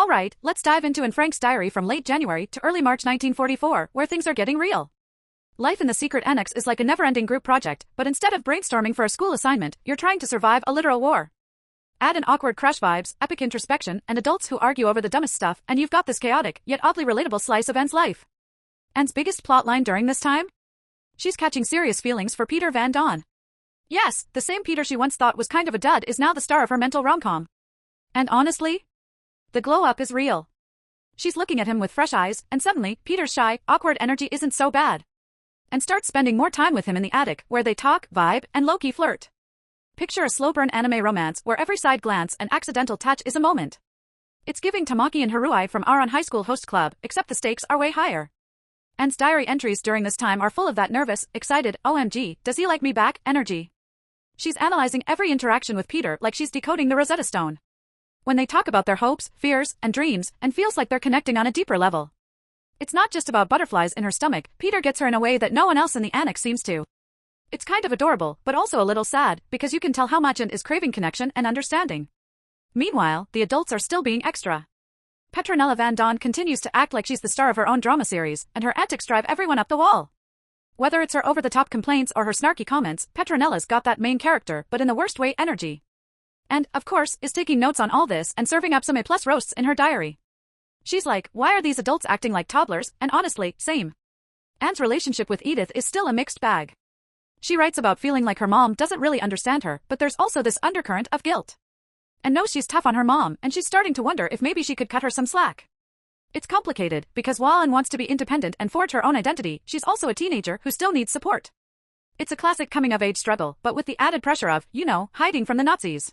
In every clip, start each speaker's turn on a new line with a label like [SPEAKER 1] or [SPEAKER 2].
[SPEAKER 1] Alright, let's dive into Anne Frank's diary from late January to early March 1944, where things are getting real. Life in the secret annex is like a never-ending group project, but instead of brainstorming for a school assignment, you're trying to survive a literal war. Add in awkward crush vibes, epic introspection, and adults who argue over the dumbest stuff, and you've got this chaotic, yet oddly relatable slice of Anne's life. Anne's biggest plot line during this time? She's catching serious feelings for Peter Van Dawn. Yes, the same Peter she once thought was kind of a dud is now the star of her mental rom-com. And honestly, the glow-up is real. She's looking at him with fresh eyes, and suddenly, Peter's shy, awkward energy isn't so bad. And starts spending more time with him in the attic, where they talk, vibe, and low-key flirt. Picture a slow-burn anime romance where every side glance and accidental touch is a moment. It's giving Tamaki and Harui from Aron High School Host Club, except the stakes are way higher. Anne's diary entries during this time are full of that nervous, excited, OMG, does he like me back energy. She's analyzing every interaction with Peter like she's decoding the Rosetta Stone. When they talk about their hopes, fears, and dreams, and feels like they're connecting on a deeper level. It's not just about butterflies in her stomach, Peter gets her in a way that no one else in the annex seems to. It's kind of adorable, but also a little sad, because you can tell how much Anne is craving connection and understanding. Meanwhile, the adults are still being extra. Petronella Van Dawn continues to act like she's the star of her own drama series, and her antics drive everyone up the wall. Whether it's her over-the-top complaints or her snarky comments, Petronella's got that main character, but in the worst way, energy. And, of course, is taking notes on all this and serving up some A+ roasts in her diary. She's like, why are these adults acting like toddlers? And honestly, same. Anne's relationship with Edith is still a mixed bag. She writes about feeling like her mom doesn't really understand her, but there's also this undercurrent of guilt. And knows she's tough on her mom, and she's starting to wonder if maybe she could cut her some slack. It's complicated, because while Anne wants to be independent and forge her own identity, she's also a teenager who still needs support. It's a classic coming-of-age struggle, but with the added pressure of, hiding from the Nazis.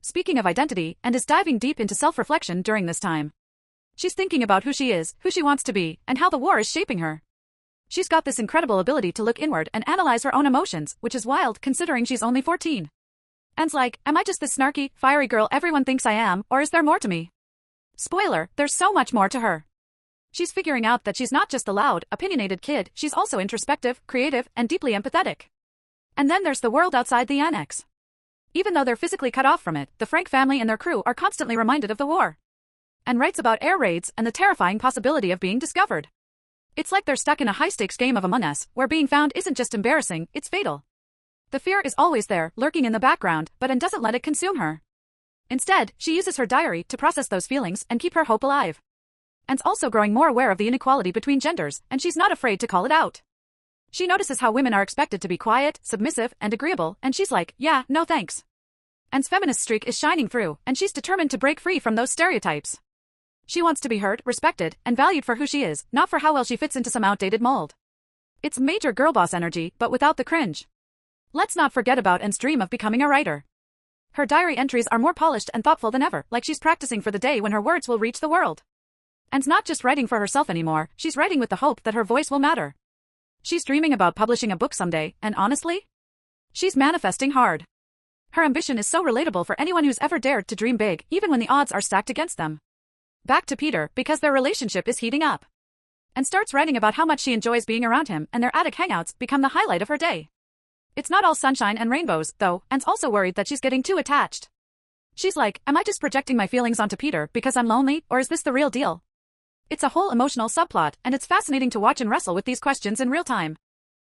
[SPEAKER 1] Speaking of identity, Anne is diving deep into self-reflection during this time. She's thinking about who she is, who she wants to be, and how the war is shaping her. She's got this incredible ability to look inward and analyze her own emotions, which is wild considering she's only 14. Anne's like, am I just this snarky, fiery girl everyone thinks I am, or is there more to me? Spoiler, there's so much more to her. She's figuring out that she's not just a loud, opinionated kid, she's also introspective, creative, and deeply empathetic. And then there's the world outside the annex. Even though they're physically cut off from it, the Frank family and their crew are constantly reminded of the war. And writes about air raids and the terrifying possibility of being discovered. It's like they're stuck in a high-stakes game of Among Us, where being found isn't just embarrassing, it's fatal. The fear is always there, lurking in the background, but Anne doesn't let it consume her. Instead, she uses her diary to process those feelings and keep her hope alive. Anne's also growing more aware of the inequality between genders, and she's not afraid to call it out. She notices how women are expected to be quiet, submissive, and agreeable, and she's like, yeah, no thanks. Anne's feminist streak is shining through, and she's determined to break free from those stereotypes. She wants to be heard, respected, and valued for who she is, not for how well she fits into some outdated mold. It's major girlboss energy, but without the cringe. Let's not forget about Anne's dream of becoming a writer. Her diary entries are more polished and thoughtful than ever, like she's practicing for the day when her words will reach the world. Anne's not just writing for herself anymore, she's writing with the hope that her voice will matter. She's dreaming about publishing a book someday, and honestly, she's manifesting hard. Her ambition is so relatable for anyone who's ever dared to dream big, even when the odds are stacked against them. Back to Peter, because their relationship is heating up. And starts writing about how much she enjoys being around him, and their attic hangouts become the highlight of her day. It's not all sunshine and rainbows, though, Anne's also worried that she's getting too attached. She's like, am I just projecting my feelings onto Peter because I'm lonely, or is this the real deal? It's a whole emotional subplot, and it's fascinating to watch and wrestle with these questions in real time.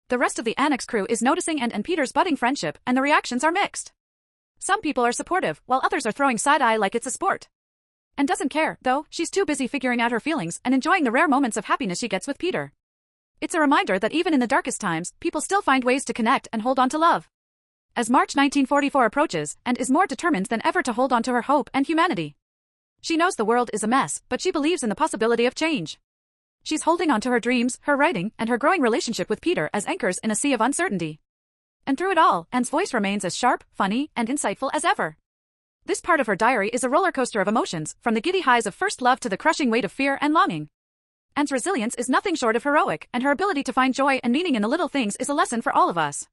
[SPEAKER 1] The rest of the annex crew is noticing Anne and Peter's budding friendship, and the reactions are mixed. Some people are supportive, while others are throwing side-eye like it's a sport. Anne doesn't care, though, she's too busy figuring out her feelings and enjoying the rare moments of happiness she gets with Peter. It's a reminder that even in the darkest times, people still find ways to connect and hold on to love. As March 1944 approaches, Anne is more determined than ever to hold on to her hope and humanity. She knows the world is a mess, but she believes in the possibility of change. She's holding on to her dreams, her writing, and her growing relationship with Peter as anchors in a sea of uncertainty. And through it all, Anne's voice remains as sharp, funny, and insightful as ever. This part of her diary is a roller coaster of emotions, from the giddy highs of first love to the crushing weight of fear and longing. Anne's resilience is nothing short of heroic, and her ability to find joy and meaning in the little things is a lesson for all of us.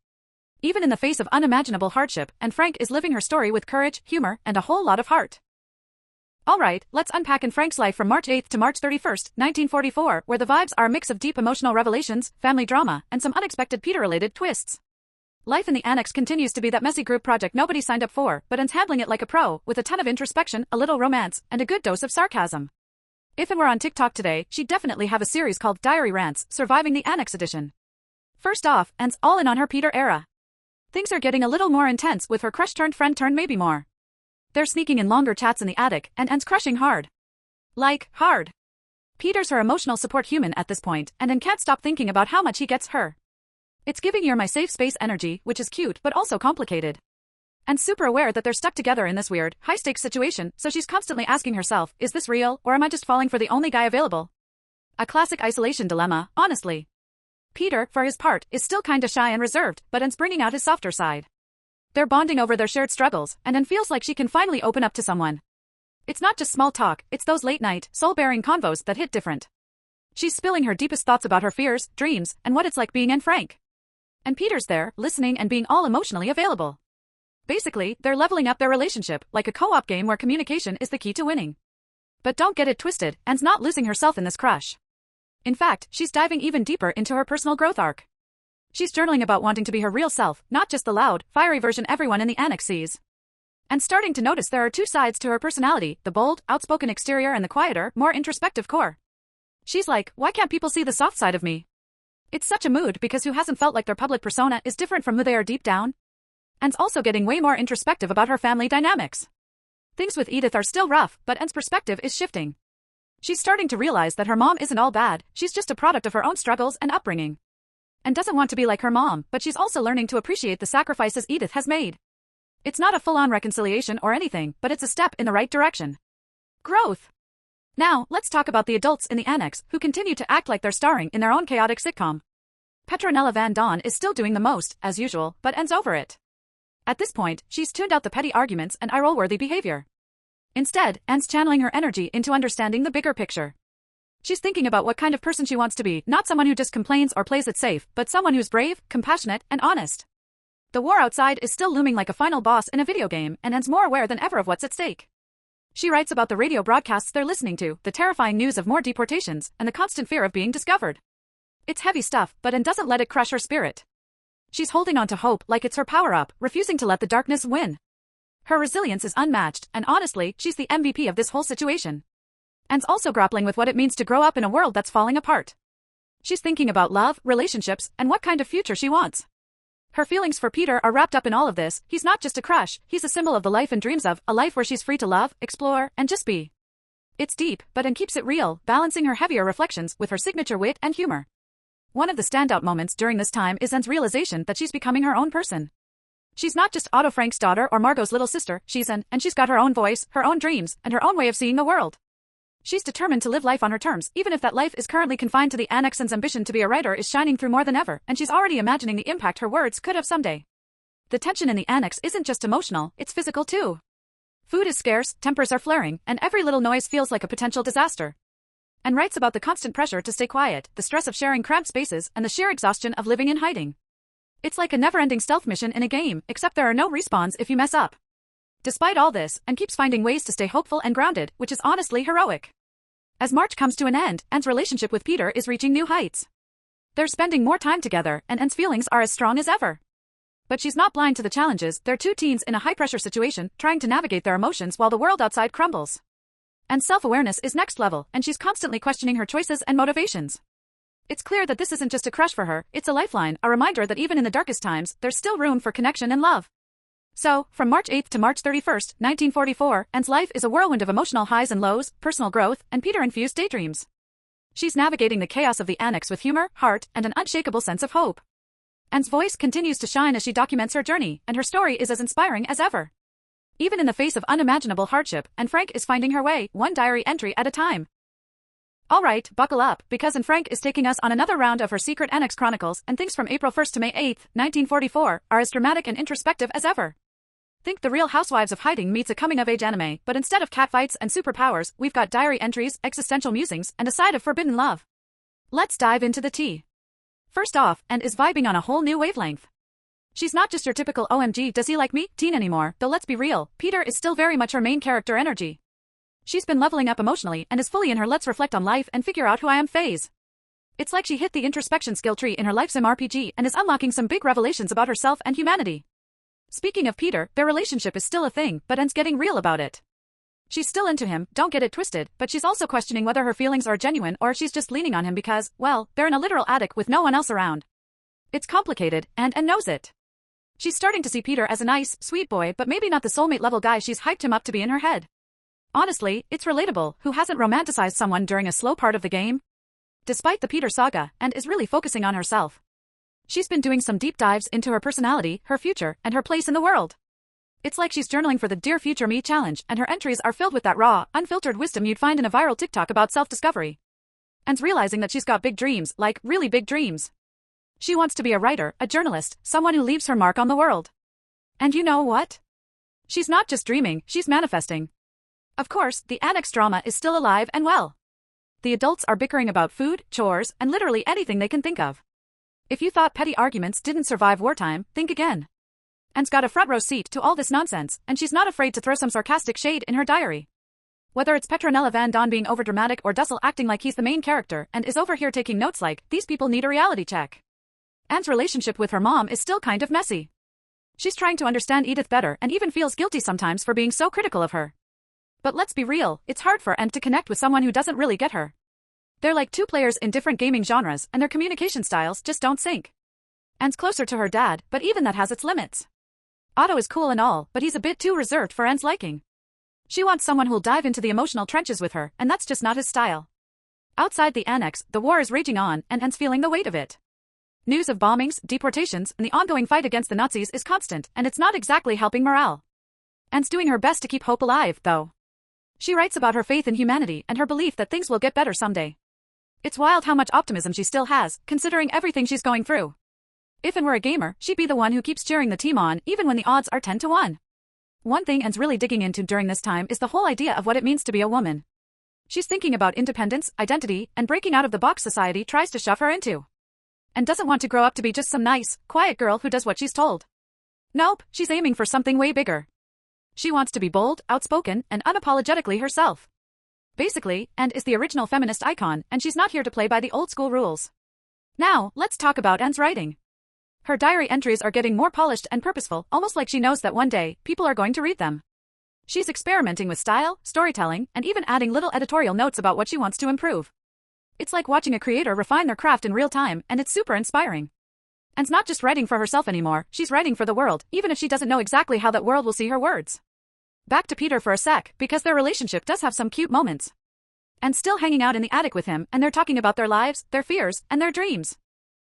[SPEAKER 1] Even in the face of unimaginable hardship, Anne Frank is living her story with courage, humor, and a whole lot of heart. Alright, let's unpack Anne Frank's life from March 8th to March 31st, 1944, where the vibes are a mix of deep emotional revelations, family drama, and some unexpected Peter-related twists. Life in the Annex continues to be that messy group project nobody signed up for, but Anne's handling it like a pro, with a ton of introspection, a little romance, and a good dose of sarcasm. If it were on TikTok today, she'd definitely have a series called Diary Rants, Surviving the Annex Edition. First off, Anne's all in on her Peter era. Things are getting a little more intense with her crush turned friend turned maybe more. They're sneaking in longer chats in the attic, and Anne's crushing hard. Like, hard. Peter's her emotional support human at this point, and Anne can't stop thinking about how much he gets her. It's giving you're my safe space energy, which is cute but also complicated. And super aware that they're stuck together in this weird, high-stakes situation, so she's constantly asking herself, is this real, or am I just falling for the only guy available? A classic isolation dilemma, honestly. Peter, for his part, is still kinda shy and reserved, but Anne's bringing out his softer side. They're bonding over their shared struggles, and Anne feels like she can finally open up to someone. It's not just small talk, it's those late-night, soul-bearing convos that hit different. She's spilling her deepest thoughts about her fears, dreams, and what it's like being Anne Frank. And Peter's there, listening and being all emotionally available. Basically, they're leveling up their relationship, like a co-op game where communication is the key to winning. But don't get it twisted, Anne's not losing herself in this crush. In fact, she's diving even deeper into her personal growth arc. She's journaling about wanting to be her real self, not just the loud, fiery version everyone in the Annex sees. And starting to notice there are two sides to her personality, the bold, outspoken exterior and the quieter, more introspective core. She's like, why can't people see the soft side of me? It's such a mood because who hasn't felt like their public persona is different from who they are deep down? Anne's also getting way more introspective about her family dynamics. Things with Edith are still rough, but Anne's perspective is shifting. She's starting to realize that her mom isn't all bad, she's just a product of her own struggles and upbringing. And doesn't want to be like her mom, but she's also learning to appreciate the sacrifices Edith has made. It's not a full-on reconciliation or anything, but it's a step in the right direction. Growth. Now, let's talk about the adults in the Annex, who continue to act like they're starring in their own chaotic sitcom. Petronella Van Dawn is still doing the most, as usual, but Anne's over it. At this point, she's tuned out the petty arguments and eye-roll-worthy behavior. Instead, Anne's channeling her energy into understanding the bigger picture. She's thinking about what kind of person she wants to be, not someone who just complains or plays it safe, but someone who's brave, compassionate, and honest. The war outside is still looming like a final boss in a video game, and Anne's more aware than ever of what's at stake. She writes about the radio broadcasts they're listening to, the terrifying news of more deportations, and the constant fear of being discovered. It's heavy stuff, but Anne doesn't let it crush her spirit. She's holding on to hope like it's her power-up, refusing to let the darkness win. Her resilience is unmatched, and honestly, she's the MVP of this whole situation. Anne's also grappling with what it means to grow up in a world that's falling apart. She's thinking about love, relationships, and what kind of future she wants. Her feelings for Peter are wrapped up in all of this. He's not just a crush, he's a symbol of the life and dreams of a life where she's free to love, explore, and just be. It's deep, but Anne keeps it real, balancing her heavier reflections with her signature wit and humor. One of the standout moments during this time is Anne's realization that she's becoming her own person. She's not just Otto Frank's daughter or Margot's little sister, she's Anne, and she's got her own voice, her own dreams, and her own way of seeing the world. She's determined to live life on her terms, even if that life is currently confined to the Annex. Anne's ambition to be a writer is shining through more than ever, and she's already imagining the impact her words could have someday. The tension in the Annex isn't just emotional, it's physical too. Food is scarce, tempers are flaring, and every little noise feels like a potential disaster. Anne writes about the constant pressure to stay quiet, the stress of sharing cramped spaces, and the sheer exhaustion of living in hiding. It's like a never-ending stealth mission in a game, except there are no respawns if you mess up. Despite all this, Anne keeps finding ways to stay hopeful and grounded, which is honestly heroic. As March comes to an end, Anne's relationship with Peter is reaching new heights. They're spending more time together, and Anne's feelings are as strong as ever. But she's not blind to the challenges. They're two teens in a high-pressure situation, trying to navigate their emotions while the world outside crumbles. Anne's self-awareness is next level, and she's constantly questioning her choices and motivations. It's clear that this isn't just a crush for her, it's a lifeline, a reminder that even in the darkest times, there's still room for connection and love. So, from March 8th to March 31st, 1944, Anne's life is a whirlwind of emotional highs and lows, personal growth, and Peter-infused daydreams. She's navigating the chaos of the Annex with humor, heart, and an unshakable sense of hope. Anne's voice continues to shine as she documents her journey, and her story is as inspiring as ever. Even in the face of unimaginable hardship, Anne Frank is finding her way, one diary entry at a time. Alright, buckle up, because Anne Frank is taking us on another round of her secret Annex chronicles, and things from April 1st to May 8th, 1944, are as dramatic and introspective as ever. Think The Real Housewives of Hiding meets a coming-of-age anime, but instead of catfights and superpowers, we've got diary entries, existential musings, and a side of forbidden love. Let's dive into the tea. First off, Anne is vibing on a whole new wavelength. She's not just your typical OMG does he like me teen anymore, though let's be real, Peter is still very much her main character energy. She's been leveling up emotionally and is fully in her let's reflect on life and figure out who I am phase. It's like she hit the introspection skill tree in her life sim RPG and is unlocking some big revelations about herself and humanity. Speaking of Peter, their relationship is still a thing, but Anne's getting real about it. She's still into him, don't get it twisted, but she's also questioning whether her feelings are genuine or if she's just leaning on him because, well, they're in a literal attic with no one else around. It's complicated, and Anne knows it. She's starting to see Peter as a nice, sweet boy, but maybe not the soulmate level guy she's hyped him up to be in her head. Honestly, it's relatable. Who hasn't romanticized someone during a slow part of the game? Despite the Peter saga, Anne is really focusing on herself. She's been doing some deep dives into her personality, her future, and her place in the world. It's like she's journaling for the Dear Future Me challenge, and her entries are filled with that raw, unfiltered wisdom you'd find in a viral TikTok about self-discovery. Anne's realizing that she's got big dreams, like really big dreams. She wants to be a writer, a journalist, someone who leaves her mark on the world. And you know what? She's not just dreaming, she's manifesting. Of course, the annex drama is still alive and well. The adults are bickering about food, chores, and literally anything they can think of. If you thought petty arguments didn't survive wartime, think again. Anne's got a front row seat to all this nonsense, and she's not afraid to throw some sarcastic shade in her diary. Whether it's Petronella Van Dawn being overdramatic or Dussel acting like he's the main character and is over here taking notes like, these people need a reality check. Anne's relationship with her mom is still kind of messy. She's trying to understand Edith better and even feels guilty sometimes for being so critical of her. But let's be real, it's hard for Anne to connect with someone who doesn't really get her. They're like two players in different gaming genres, and their communication styles just don't sync. Anne's closer to her dad, but even that has its limits. Otto is cool and all, but he's a bit too reserved for Anne's liking. She wants someone who'll dive into the emotional trenches with her, and that's just not his style. Outside the annex, the war is raging on, and Anne's feeling the weight of it. News of bombings, deportations, and the ongoing fight against the Nazis is constant, and it's not exactly helping morale. Anne's doing her best to keep hope alive, though. She writes about her faith in humanity and her belief that things will get better someday. It's wild how much optimism she still has, considering everything she's going through. If Anne were a gamer, she'd be the one who keeps cheering the team on, even when the odds are 10-1. One thing Anne's really digging into during this time is the whole idea of what it means to be a woman. She's thinking about independence, identity, and breaking out of the box society tries to shove her into. And doesn't want to grow up to be just some nice, quiet girl who does what she's told. Nope, she's aiming for something way bigger. She wants to be bold, outspoken, and unapologetically herself. Basically, Anne is the original feminist icon, and she's not here to play by the old-school rules. Now, let's talk about Anne's writing. Her diary entries are getting more polished and purposeful, almost like she knows that one day, people are going to read them. She's experimenting with style, storytelling, and even adding little editorial notes about what she wants to improve. It's like watching a creator refine their craft in real time, and it's super inspiring. Anne's not just writing for herself anymore, she's writing for the world, even if she doesn't know exactly how that world will see her words. Back to Peter for a sec, because their relationship does have some cute moments. Anne's still hanging out in the attic with him, and they're talking about their lives, their fears, and their dreams.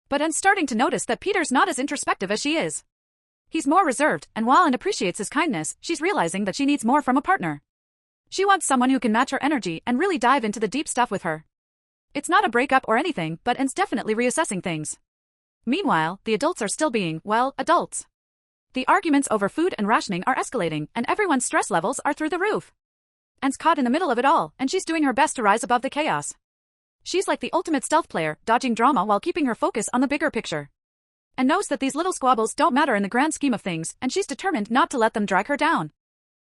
[SPEAKER 1] But Anne's starting to notice that Peter's not as introspective as she is. He's more reserved, and while Anne appreciates his kindness, she's realizing that she needs more from a partner. She wants someone who can match her energy and really dive into the deep stuff with her. It's not a breakup or anything, but Anne's definitely reassessing things. Meanwhile, the adults are still being, well, adults. The arguments over food and rationing are escalating, and everyone's stress levels are through the roof. Anne's caught in the middle of it all, and she's doing her best to rise above the chaos. She's like the ultimate stealth player, dodging drama while keeping her focus on the bigger picture. And knows that these little squabbles don't matter in the grand scheme of things, and she's determined not to let them drag her down.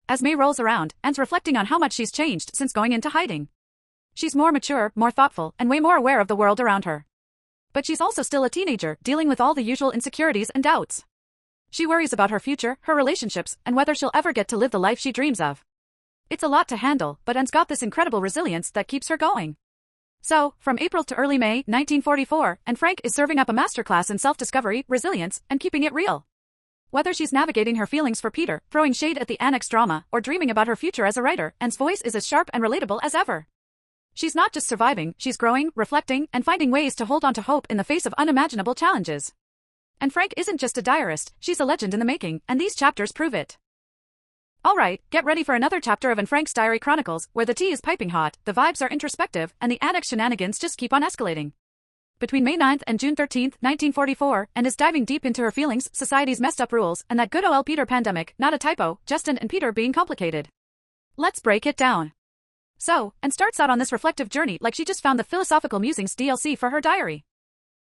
[SPEAKER 1] As May rolls around, Anne's reflecting on how much she's changed since going into hiding. She's more mature, more thoughtful, and way more aware of the world around her. But she's also still a teenager, dealing with all the usual insecurities and doubts. She worries about her future, her relationships, and whether she'll ever get to live the life she dreams of. It's a lot to handle, but Anne's got this incredible resilience that keeps her going. So, from April to early May 1944, Anne Frank is serving up a masterclass in self-discovery, resilience, and keeping it real. Whether she's navigating her feelings for Peter, throwing shade at the annex drama, or dreaming about her future as a writer, Anne's voice is as sharp and relatable as ever. She's not just surviving, she's growing, reflecting, and finding ways to hold on to hope in the face of unimaginable challenges. Anne Frank isn't just a diarist, she's a legend in the making, and these chapters prove it. Alright, get ready for another chapter of Anne Frank's Diary Chronicles, where the tea is piping hot, the vibes are introspective, and the annex shenanigans just keep on escalating. Between May 9th and June 13th, 1944, Anne is diving deep into her feelings, society's messed up rules, and that good ol' Peter pandemic, not a typo, Justin and Peter being complicated. Let's break it down. So, Anne starts out on this reflective journey like she just found the Philosophical Musings DLC for her diary.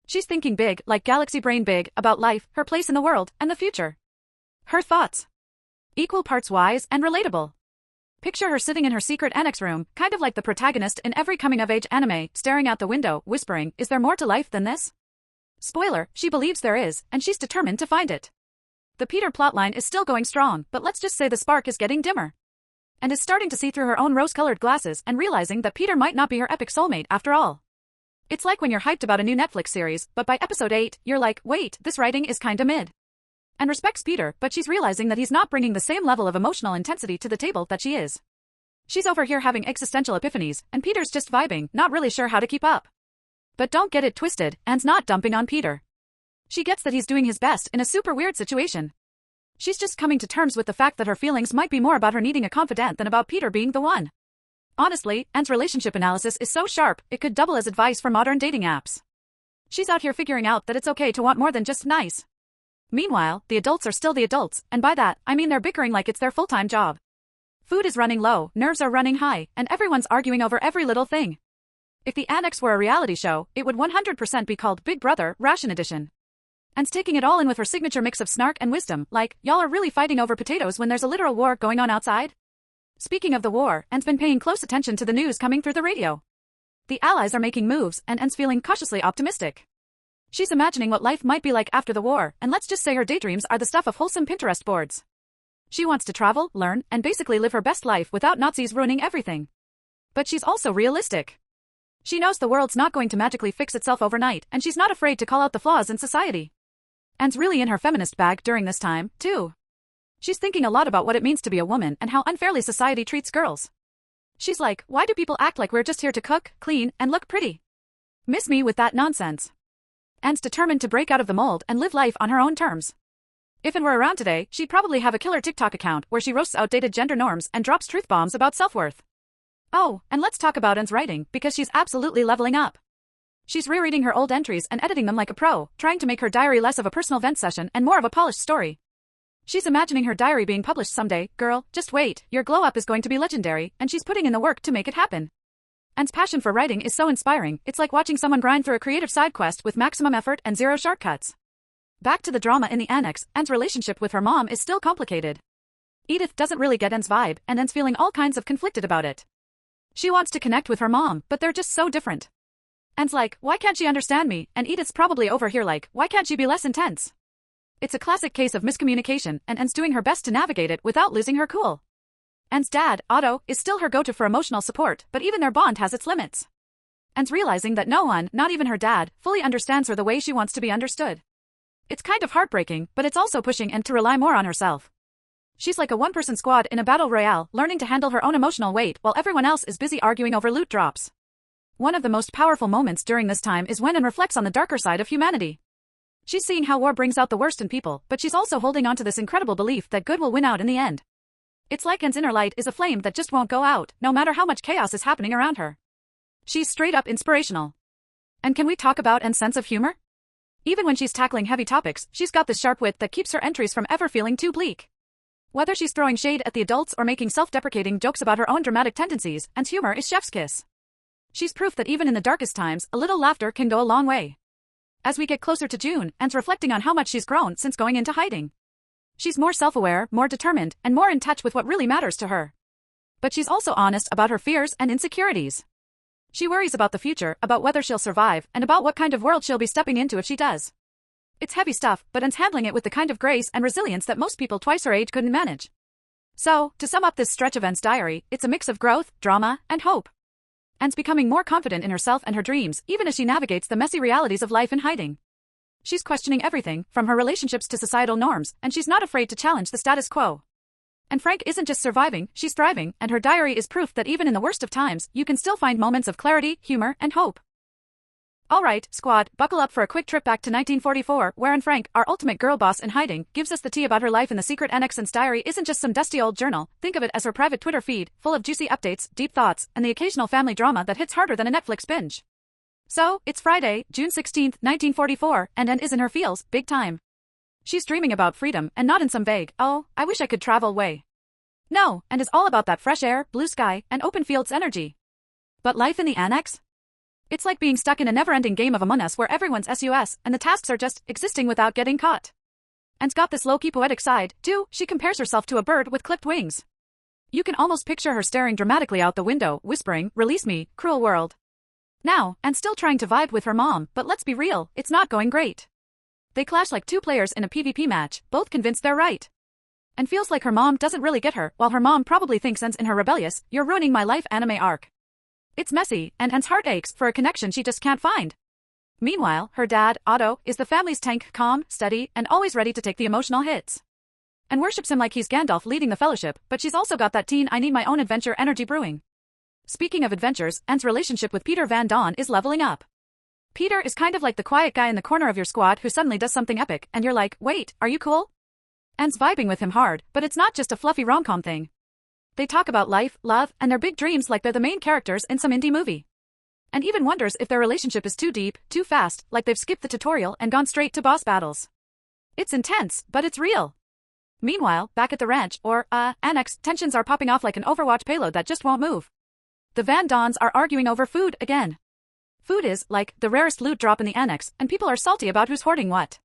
[SPEAKER 1] She's thinking big, like galaxy brain big, about life, her place in the world, and the future. Her thoughts. Equal parts wise and relatable. Picture her sitting in her secret annex room, kind of like the protagonist in every coming-of-age anime, staring out the window, whispering, "Is there more to life than this?" Spoiler, she believes there is, and she's determined to find it. The Peter plotline is still going strong, but let's just say the spark is getting dimmer. And is starting to see through her own rose-colored glasses and realizing that Peter might not be her epic soulmate after all. It's like when you're hyped about a new Netflix series, but by episode 8, you're like, wait, this writing is kinda mid. And respects Peter, but she's realizing that he's not bringing the same level of emotional intensity to the table that she is. She's over here having existential epiphanies, and Peter's just vibing, not really sure how to keep up. But don't get it twisted, Anne's not dumping on Peter. She gets that he's doing his best in a super weird situation. She's just coming to terms with the fact that her feelings might be more about her needing a confidant than about Peter being the one. Honestly, Anne's relationship analysis is so sharp, it could double as advice for modern dating apps. She's out here figuring out that it's okay to want more than just nice. Meanwhile, the adults are still the adults, and by that, I mean they're bickering like it's their full-time job. Food is running low, nerves are running high, and everyone's arguing over every little thing. If the Annex were a reality show, it would 100% be called Big Brother, Ration Edition. Anne's taking it all in with her signature mix of snark and wisdom, like, y'all are really fighting over potatoes when there's a literal war going on outside? Speaking of the war, Anne's been paying close attention to the news coming through the radio. The Allies are making moves, and Anne's feeling cautiously optimistic. She's imagining what life might be like after the war, and let's just say her daydreams are the stuff of wholesome Pinterest boards. She wants to travel, learn, and basically live her best life without Nazis ruining everything. But she's also realistic. She knows the world's not going to magically fix itself overnight, and she's not afraid to call out the flaws in society. Anne's really in her feminist bag during this time, too. She's thinking a lot about what it means to be a woman and how unfairly society treats girls. She's like, why do people act like we're just here to cook, clean, and look pretty? Miss me with that nonsense. Anne's determined to break out of the mold and live life on her own terms. If Anne were around today, she'd probably have a killer TikTok account where she roasts outdated gender norms and drops truth bombs about self-worth. Oh, and let's talk about Anne's writing, because she's absolutely leveling up. She's rereading her old entries and editing them like a pro, trying to make her diary less of a personal vent session and more of a polished story. She's imagining her diary being published someday. Girl, just wait, your glow-up is going to be legendary, and she's putting in the work to make it happen. Anne's passion for writing is so inspiring, it's like watching someone grind through a creative side quest with maximum effort and zero shortcuts. Back to the drama in the Annex, Anne's relationship with her mom is still complicated. Edith doesn't really get Anne's vibe, and Anne's feeling all kinds of conflicted about it. She wants to connect with her mom, but they're just so different. Anne's like, why can't she understand me? And Edith's probably over here like, why can't she be less intense? It's a classic case of miscommunication, and Anne's doing her best to navigate it without losing her cool. Anne's dad, Otto, is still her go-to for emotional support, but even their bond has its limits. Anne's realizing that no one, not even her dad, fully understands her the way she wants to be understood. It's kind of heartbreaking, but it's also pushing Anne to rely more on herself. She's like a one-person squad in a battle royale, learning to handle her own emotional weight while everyone else is busy arguing over loot drops. One of the most powerful moments during this time is when Anne reflects on the darker side of humanity. She's seeing how war brings out the worst in people, but she's also holding on to this incredible belief that good will win out in the end. It's like Anne's inner light is a flame that just won't go out, no matter how much chaos is happening around her. She's straight up inspirational. And can we talk about Anne's sense of humor? Even when she's tackling heavy topics, she's got this sharp wit that keeps her entries from ever feeling too bleak. Whether she's throwing shade at the adults or making self-deprecating jokes about her own dramatic tendencies, Anne's humor is chef's kiss. She's proof that even in the darkest times, a little laughter can go a long way. As we get closer to June, Anne's reflecting on how much she's grown since going into hiding. She's more self-aware, more determined, and more in touch with what really matters to her. But she's also honest about her fears and insecurities. She worries about the future, about whether she'll survive, and about what kind of world she'll be stepping into if she does. It's heavy stuff, but Anne's handling it with the kind of grace and resilience that most people twice her age couldn't manage. So, to sum up this stretch of Anne's diary, it's a mix of growth, drama, and hope. Anne's becoming more confident in herself and her dreams, even as she navigates the messy realities of life in hiding. She's questioning everything, from her relationships to societal norms, and she's not afraid to challenge the status quo. And Frank isn't just surviving, she's thriving, and her diary is proof that even in the worst of times, you can still find moments of clarity, humor, and hope. Alright, squad, buckle up for a quick trip back to 1944, where Anne Frank, our ultimate girl boss in hiding, gives us the tea about her life in the secret annex. Anne's diary isn't just some dusty old journal, think of it as her private Twitter feed, full of juicy updates, deep thoughts, and the occasional family drama that hits harder than a Netflix binge. So, it's Friday, June 16, 1944, and Anne is in her feels, big time. She's dreaming about freedom, and not in some vague, oh, I wish I could travel way. No, and is all about that fresh air, blue sky, and open fields energy. But life in the annex? It's like being stuck in a never-ending game of Among Us where everyone's SUS, and the tasks are just existing without getting caught. Anne's got this low-key poetic side, too. She compares herself to a bird with clipped wings. You can almost picture her staring dramatically out the window, whispering, "Release me, cruel world." Now, and still trying to vibe with her mom, but let's be real, it's not going great. They clash like two players in a PvP match, both convinced they're right. And feels like her mom doesn't really get her, while her mom probably thinks ends in her rebellious, "You're ruining my life" anime arc. It's messy, and Anne's heart aches for a connection she just can't find. Meanwhile, her dad, Otto, is the family's tank, calm, steady, and always ready to take the emotional hits. And worships him like he's Gandalf leading the fellowship, but she's also got that teen I need my own adventure energy brewing. Speaking of adventures, Anne's relationship with Peter Van Dawn is leveling up. Peter is kind of like the quiet guy in the corner of your squad who suddenly does something epic, and you're like, "Wait, are you cool?" Anne's vibing with him hard, but it's not just a fluffy rom-com thing. They talk about life, love, and their big dreams like they're the main characters in some indie movie. And even wonders if their relationship is too deep, too fast, like they've skipped the tutorial and gone straight to boss battles. It's intense, but it's real. Meanwhile, back at the ranch, or, annex, tensions are popping off like an Overwatch payload that just won't move. The Van Dawns are arguing over food again. Food is, like, the rarest loot drop in the annex, and people are salty about who's hoarding what.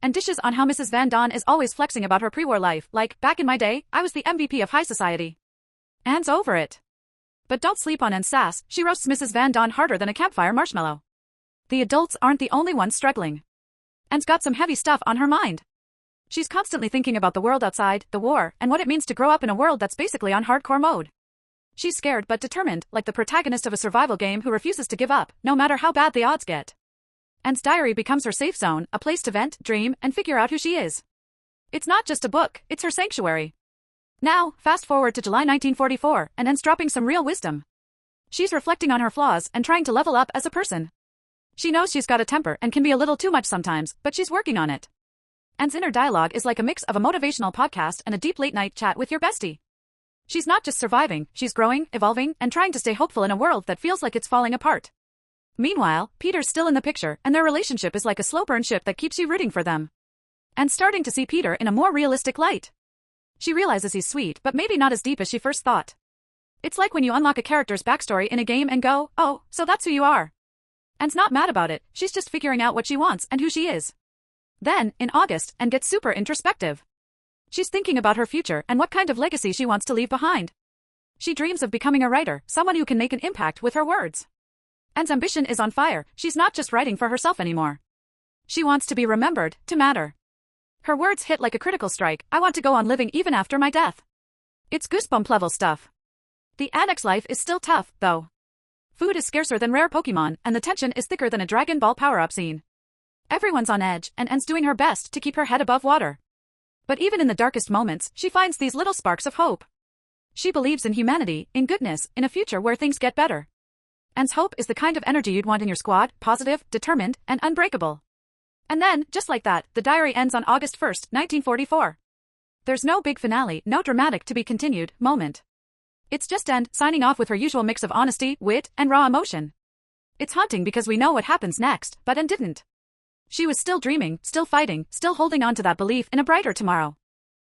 [SPEAKER 1] And dishes on how Mrs. Van Dawn is always flexing about her pre-war life, like, "Back in my day, I was the MVP of high society." Anne's over it. But don't sleep on Anne's sass, she roasts Mrs. Van Dawn harder than a campfire marshmallow. The adults aren't the only ones struggling. Anne's got some heavy stuff on her mind. She's constantly thinking about the world outside, the war, and what it means to grow up in a world that's basically on hardcore mode. She's scared but determined, like the protagonist of a survival game who refuses to give up, no matter how bad the odds get. Anne's diary becomes her safe zone, a place to vent, dream, and figure out who she is. It's not just a book, it's her sanctuary. Now, fast forward to July 1944, and Anne's dropping some real wisdom. She's reflecting on her flaws and trying to level up as a person. She knows she's got a temper and can be a little too much sometimes, but she's working on it. Anne's inner dialogue is like a mix of a motivational podcast and a deep late-night chat with your bestie. She's not just surviving, she's growing, evolving, and trying to stay hopeful in a world that feels like it's falling apart. Meanwhile, Peter's still in the picture, and their relationship is like a slow-burn ship that keeps you rooting for them. And starting to see Peter in a more realistic light. She realizes he's sweet, but maybe not as deep as she first thought. It's like when you unlock a character's backstory in a game and go, "Oh, so that's who you are." Anne's not mad about it, she's just figuring out what she wants and who she is. Then, in August, Anne gets super introspective. She's thinking about her future and what kind of legacy she wants to leave behind. She dreams of becoming a writer, someone who can make an impact with her words. Anne's ambition is on fire, she's not just writing for herself anymore. She wants to be remembered, to matter. Her words hit like a critical strike, "I want to go on living even after my death." It's goosebump level stuff. The annex life is still tough, though. Food is scarcer than rare Pokemon, and the tension is thicker than a Dragon Ball power-up scene. Everyone's on edge, and Anne's doing her best to keep her head above water. But even in the darkest moments, she finds these little sparks of hope. She believes in humanity, in goodness, in a future where things get better. Anne's hope is the kind of energy you'd want in your squad, positive, determined, and unbreakable. And then, just like that, the diary ends on August 1st, 1944. There's no big finale, no dramatic to be continued moment. It's just Anne, signing off with her usual mix of honesty, wit, and raw emotion. It's haunting because we know what happens next, but Anne didn't. She was still dreaming, still fighting, still holding on to that belief in a brighter tomorrow.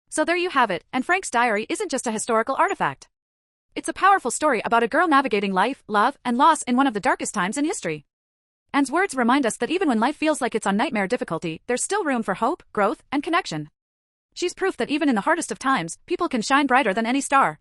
[SPEAKER 1] So there you have it, and Frank's diary isn't just a historical artifact. It's a powerful story about a girl navigating life, love, and loss in one of the darkest times in history. Anne's words remind us that even when life feels like it's on nightmare difficulty, there's still room for hope, growth, and connection. She's proof that even in the hardest of times, people can shine brighter than any star.